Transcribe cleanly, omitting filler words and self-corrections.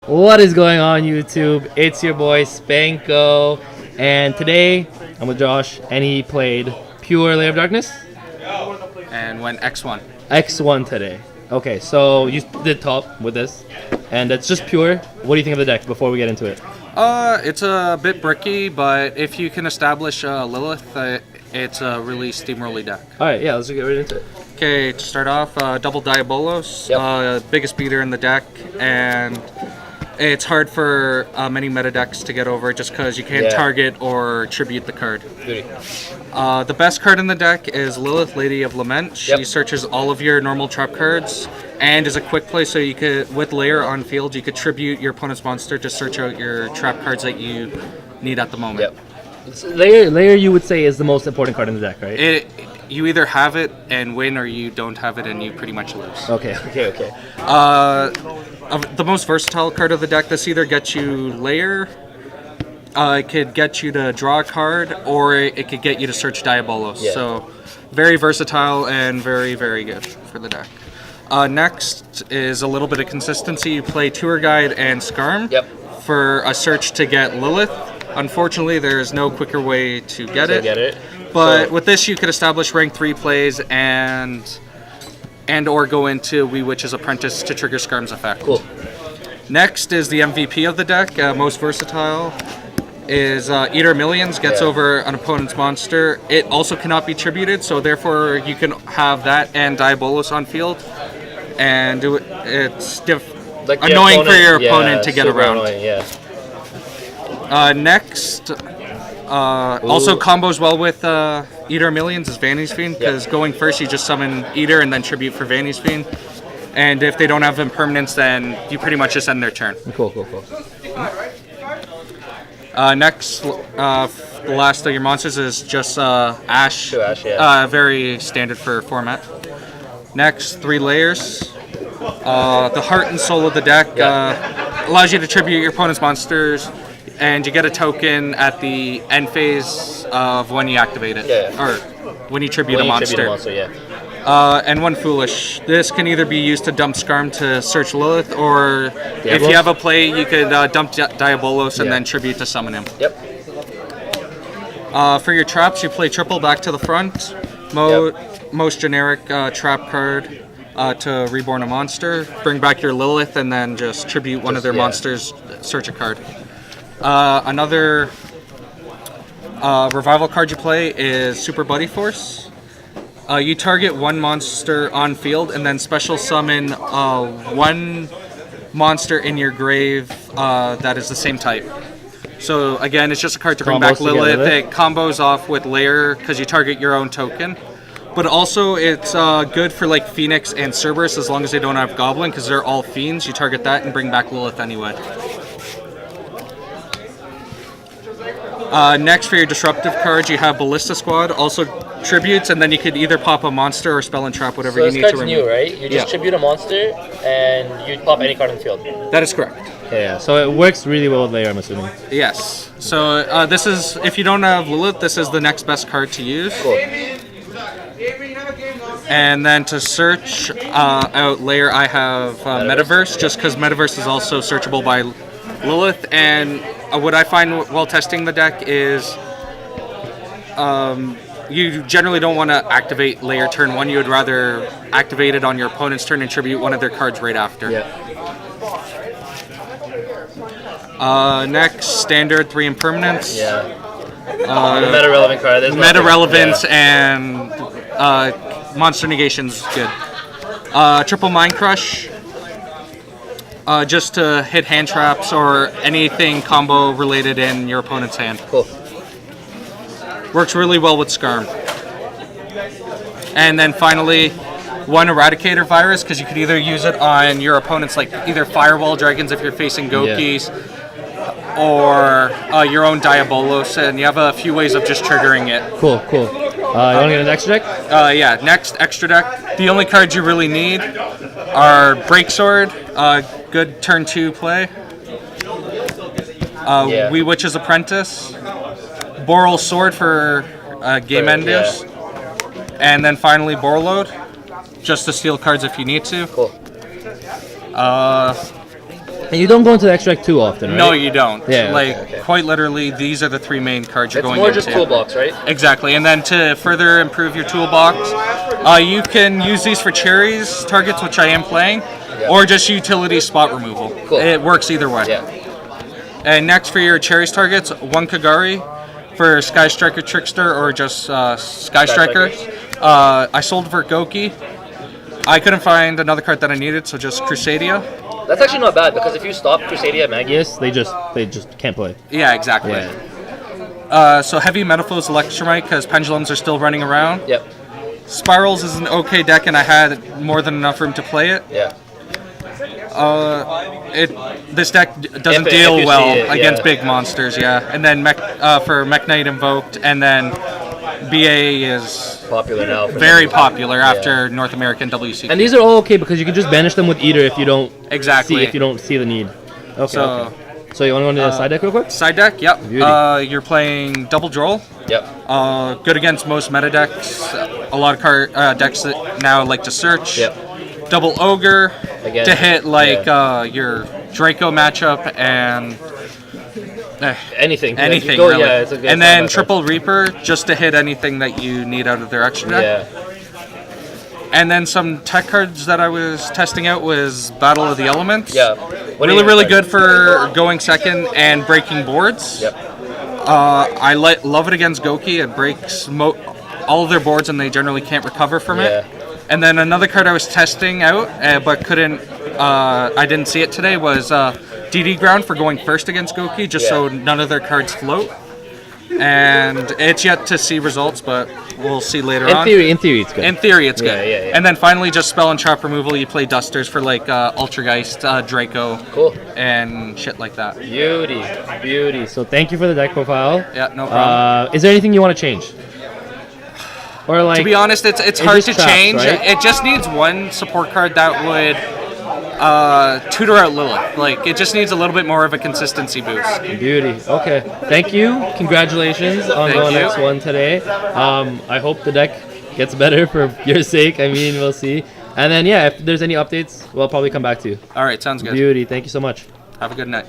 What is going on, YouTube? It's your boy Spanko, and today I'm with Josh, and he played Pure Lair of Darkness and went X-1. X-1 today. Okay, so you did top with this, and it's just pure. What do you think of the deck before we get into it? It's a bit bricky, but if you can establish Lilith, it's a really steamrolly deck. All right, yeah, let's get right into it. Okay, to start off, double Diabolos, biggest beater in the deck, and it's hard for many meta decks to get over just because you can't target or tribute the card. The best card in the deck is Lilith, Lady of Lament. She searches all of your normal trap cards and is a quick play, so you could, with Lair on field, you could tribute your opponent's monster to search out your trap cards that you need at the moment. Lair, you would say, is the most important card in the deck, right? You either have it and win, or you don't have it and you pretty much lose. Okay. The most versatile card of the deck, this either gets you Lair, it could get you to draw a card, or it could get you to search Diabolos. So very versatile and very, very good for the deck. Next is a little bit of consistency. You play Tour Guide and Skarm for a search to get Lilith. Unfortunately, there's no quicker way to get it. But with this, you could establish rank 3 plays and or go into Wee Witch's Apprentice to trigger Skarm's effect. Cool. Next is the MVP of the deck, most versatile, is Eater Millions, gets over an opponent's monster. It also cannot be tributed, so therefore you can have that and Diabolos on field, and it's annoying for your opponent to get around. Annoying, next, also combos well with Eater Millions is Vanity's Fiend, because going first you just summon Eater and then tribute for Vanity's Fiend, and if they don't have impermanence, then you pretty much just end their turn. Cool. Next, the last of your monsters is just Ash. Very standard for format. Next, 3 layers. The heart and soul of the deck allows you to tribute your opponent's monsters, and you get a token at the end phase of when you activate it, or when you tribute a monster. And 1 foolish. This can either be used to dump Skarm to search Lilith, or if you have a play, you could dump Diabolos and then tribute to summon him. For your traps, you play triple back to the front. Most generic trap card to reborn a monster. Bring back your Lilith and then just tribute one of their monsters, search a card. Another revival card you play is Super Buddy Force. You target 1 monster on field and then special summon 1 monster in your grave that is the same type. So again, it's just a card to bring back Lilith. It combos off with Lair because you target your own token. But also it's good for like Phoenix and Cerberus as long as they don't have Goblin, because they're all fiends. You target that and bring back Lilith anyway. Next, for your disruptive cards, you have Ballista Squad, also tributes, and then you could either pop a monster or spell and trap, whatever you need to remove. So this card's new, right? You just tribute a monster, and you pop any card in the field. That is correct. Yeah, so it works really well with Lair, I'm assuming. Yes. So this is, if you don't have Lilith, this is the next best card to use. Cool. And then to search out Lair, I have Metaverse, just because Metaverse is also searchable by Lilith, and what I find while testing the deck is you generally don't want to activate Lair turn 1. You would rather activate it on your opponent's turn and tribute one of their cards right after. Next, standard 3 impermanence. Meta relevant card. Meta relevance and monster negation's good. Triple Mind Crush. Just to hit hand traps or anything combo related in your opponent's hand. Cool. Works really well with Skarm. And then finally, 1 Eradicator Virus, because you could either use it on your opponent's, like either Firewall Dragons if you're facing Gokis, or your own Diabolos, and you have a few ways of just triggering it. Cool. You want to get an extra deck? Next, extra deck. The only cards you really need are Break Sword, good turn 2 play. Wee Witch's Apprentice, Boral Sword for game enders, and then finally Borload, just to steal cards if you need to. Cool. And you don't go into the extract too often, right? No, you don't. Yeah, Like, okay. quite literally, these are the 3 main cards you're It's going more into. just toolbox, right? Exactly. And then to further improve your toolbox, you can use these for cherries targets, which I am playing, or just utility spot removal. Cool. It works either way. Yeah. And next for your cherries targets, 1 Kagari for Sky Striker Trickster or just Sky Striker. I sold for Goki. I couldn't find another card that I needed, so just Crusadia. That's actually not bad because if you stop Crusadia Magius, Yes, they just can't play. Yeah, exactly. Yeah. So Heavy Metaflows Electromite because Pendulums are still running around. yep. Spirals is an okay deck, and I had more than enough room to play it. Yeah. This deck doesn't If deal you well see it, against yeah. big monsters, yeah. And then for Mech Knight Invoked, and then BA is Popular now. For very some popular after North American WC. And these are all okay because you can just banish them with Eater if you don't Exactly. see the need. Okay. So- okay. So you want to go into the side deck real quick? Side deck, yep. Beauty. You're playing Double Droll. Yep. Good against most meta decks. A lot of decks that now like to search. Yep. Double Ogre Again, to hit like your Draco matchup and Anything. anything You go, really. Yeah, it's a good And then combat Triple Reaper just to hit anything that you need out of their extra card. deck. Yeah. And then some tech cards that I was testing out was Battle of the Elements. Yeah. What do Really, you- really good for going second and breaking boards. Yep. I love it against Goki. It breaks all of their boards, and they generally can't recover from Yeah. it. And then another card I was testing out, but couldn't. I didn't see it today. Was DD Ground for going first against Goki, just so none of their cards float. And it's yet to see results, but we'll see later on. In theory, it's good. In theory, it's good. Yeah. And then finally, just spell and trap removal. You play Dusters for like Ultrageist, Draco, Cool. and shit like that. Beauty. So thank you for the deck profile. Yeah, no problem. Is there anything you want to change? Or like To be honest, it's hard just to traps, change. right? It just needs one support card that would tutor out Lilith. Like, it just needs a little bit more of a consistency boost. Beauty. Okay. Thank you. Congratulations on Thank going you. X-1 today. I hope the deck gets better for your sake. I mean, we'll see. And then, yeah, if there's any updates, we'll probably come back to you. All right, sounds good. Beauty. Thank you so much. Have a good night.